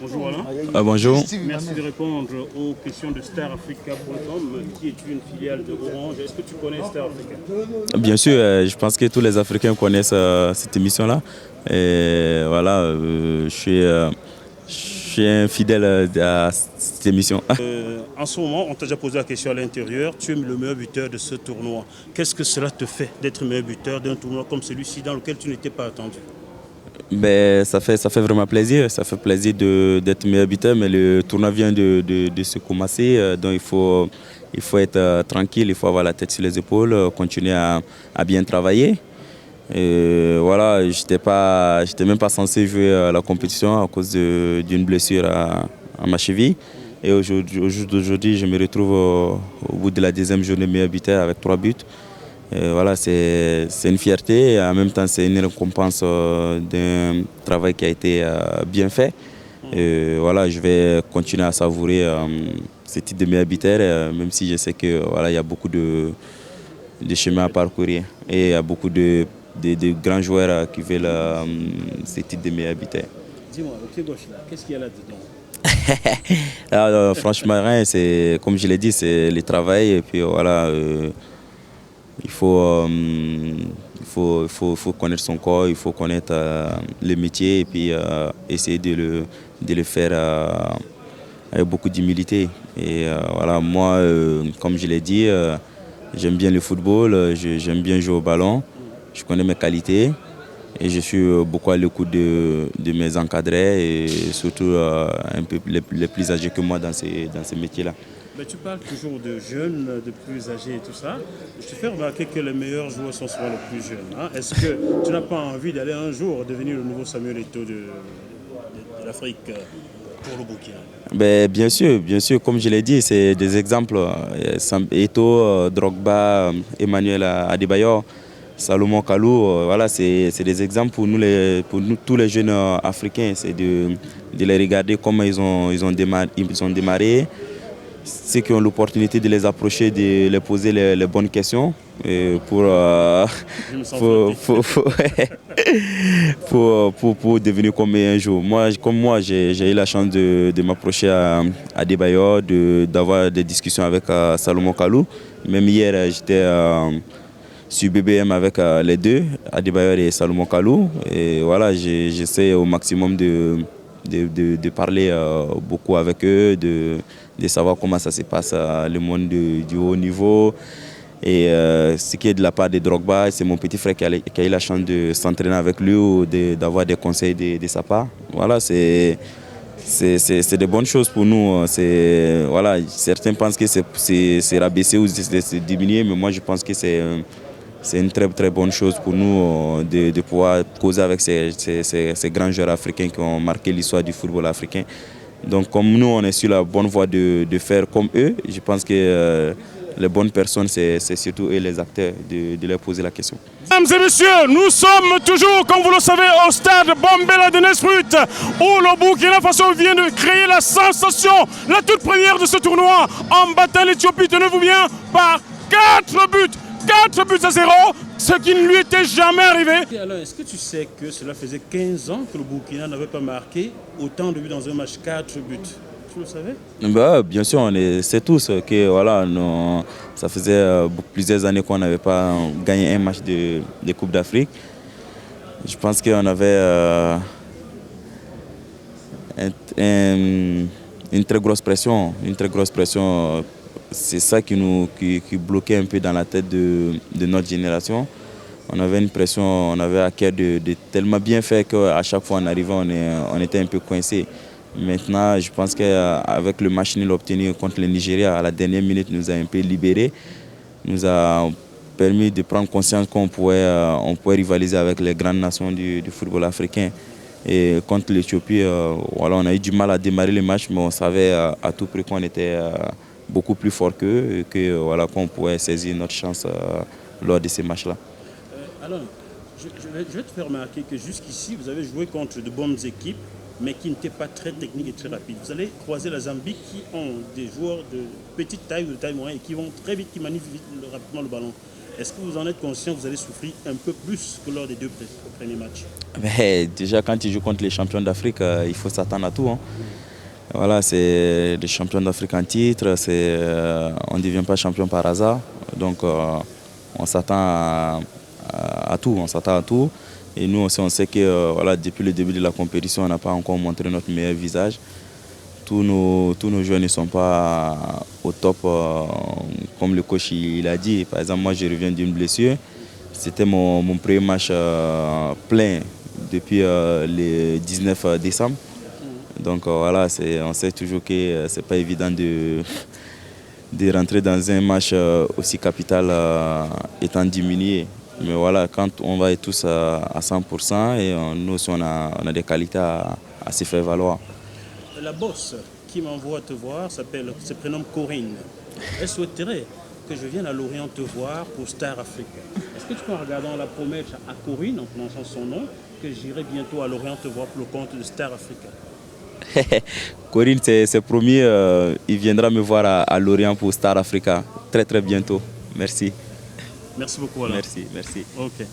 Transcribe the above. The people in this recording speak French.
Bonjour Alain. Bonjour. Merci de répondre aux questions de StarAfrica.com, qui est une filiale de Orange. Est-ce que tu connais Star Africa? Bien sûr, je pense que tous les Africains connaissent cette émission-là. Et voilà, je suis un fidèle à cette émission. En ce moment, on t'a déjà posé la question à l'intérieur. Tu es le meilleur buteur de ce tournoi. Qu'est-ce que cela te fait d'être meilleur buteur d'un tournoi comme celui-ci dans lequel tu n'étais pas attendu? Ben, ça fait vraiment plaisir. Ça fait plaisir d'être meilleur buteur, mais le tournoi vient de se commencer. Donc il faut être tranquille, il faut avoir la tête sur les épaules, continuer à bien travailler. Et voilà, j'étais même pas censé jouer la compétition à cause d'une blessure à ma cheville. Et au jour d'aujourd'hui, je me retrouve au bout de la deuxième journée meilleur buteur avec 3 buts. Et voilà, c'est une fierté et en même temps c'est une récompense d'un travail qui a été bien fait. Et voilà, je vais continuer à savourer ce titre de meilleur buteur, même si je sais que voilà, il y a beaucoup de chemin à parcourir et il y a beaucoup de grands joueurs qui veulent ce titre de meilleur buteur. Dis-moi, le pied gauche là, qu'est-ce qu'il y a là-dedans? Alors, franchement, rien, c'est comme je l'ai dit, c'est le travail et puis voilà. Il faut connaître son corps, il faut connaître le métier et puis essayer de le faire avec beaucoup d'humilité. Et voilà, moi, comme je l'ai dit, j'aime bien le football, j'aime bien jouer au ballon, je connais mes qualités et je suis beaucoup à l'écoute de mes encadrés et surtout un peu les plus âgés que moi dans ces métiers-là. Mais tu parles toujours de jeunes, de plus âgés et tout ça. Je te fais remarquer que les meilleurs joueurs sont souvent les plus jeunes. Hein? Est-ce que tu n'as pas envie d'aller un jour devenir le nouveau Samuel Eto'o de l'Afrique pour le Burkina? Ben, bien sûr, comme je l'ai dit, c'est des exemples. Eto'o, Drogba, Emmanuel Adebayor, Salomon Kalou, voilà, c'est des exemples pour nous tous les jeunes africains. C'est de les regarder comment ils ont démarré. Ceux qui ont l'opportunité de les approcher, de les poser les bonnes questions pour devenir comme un jour. Comme moi, j'ai eu la chance de m'approcher à Adebayor, d'avoir des discussions avec Salomon Kalou. Même hier, j'étais sur BBM avec les deux, Adebayor et Salomon Kalou. Et voilà, j'essaie au maximum de parler beaucoup avec eux, de savoir comment ça se passe le monde du haut niveau. Et ce qui est de la part de Drogba, c'est mon petit frère qui a eu la chance de s'entraîner avec lui ou d'avoir des conseils de sa part. Voilà, c'est des bonnes choses pour nous. Voilà, certains pensent que c'est rabaisser ou c'est diminuer, mais moi je pense que c'est une très bonne chose pour nous de pouvoir causer avec ces grands joueurs africains qui ont marqué l'histoire du football africain. Donc comme nous, on est sur la bonne voie de faire comme eux, je pense que les bonnes personnes, c'est surtout eux les acteurs de leur poser la question. Mesdames et messieurs, nous sommes toujours, comme vous le savez, au stade Bombela de Nesrutt, où le Burkina Faso vient de créer la sensation, la toute première de ce tournoi, en battant l'Éthiopie, tenez-vous bien, par 4 buts. 4 buts à 0, ce qui ne lui était jamais arrivé. Alors, est-ce que tu sais que cela faisait 15 ans que le Burkina n'avait pas marqué autant de buts dans un match, 4 buts? Tu le savais? Bah, bien sûr, on sait tous que voilà, ça faisait plusieurs années qu'on n'avait pas gagné un match de Coupe d'Afrique. Je pense qu'on avait une très grosse pression. C'est ça qui bloquait un peu dans la tête de notre génération. On avait une pression, on avait à cœur de tellement bien faire qu'à chaque fois en arrivant, on était un peu coincé. Maintenant, je pense qu'avec le match nul obtenu contre le Nigeria, à la dernière minute, nous a un peu libérés. Nous a permis de prendre conscience qu'on pouvait rivaliser avec les grandes nations du football africain. Et contre l'Éthiopie, voilà, on a eu du mal à démarrer le match, mais on savait à tout prix qu'on était beaucoup plus fort qu'eux et que, voilà, qu'on pouvait saisir notre chance lors de ces matchs-là. Alors, je vais te faire remarquer que jusqu'ici, vous avez joué contre de bonnes équipes, mais qui n'étaient pas très techniques et très rapides. Vous allez croiser la Zambie qui ont des joueurs de petite taille ou de taille moyenne et qui vont très vite, qui manipulent rapidement le ballon. Est-ce que vous en êtes conscient que vous allez souffrir un peu plus que lors des 2 premiers matchs? Déjà, quand tu joues contre les champions d'Afrique, il faut s'attendre à tout. Hein. Voilà, c'est des champions d'Afrique en titre, on ne devient pas champion par hasard. Donc on s'attend à tout, on s'attend à tout. Et nous aussi, on sait que voilà, depuis le début de la compétition, on n'a pas encore montré notre meilleur visage. Tous nos joueurs ne sont pas au top, comme le coach il a dit. Par exemple, moi je reviens d'une blessure. C'était mon premier match plein depuis le 19 décembre. Donc voilà, on sait toujours que ce n'est pas évident de rentrer dans un match aussi capital étant diminué. Mais voilà, quand on va être tous à 100% et nous aussi on a des qualités à se faire valoir. La bosse qui m'envoie te voir se prénomme Corinne. Elle souhaiterait que je vienne à Lorient te voir pour Star Africa. Est-ce que tu peux regarder la promesse à Corinne en prononçant son nom que j'irai bientôt à Lorient te voir pour le compte de Star Africa? Corinne, c'est promis, il viendra me voir à Lorient pour Star Africa très très bientôt. Merci. Merci beaucoup alors. Merci. Ok.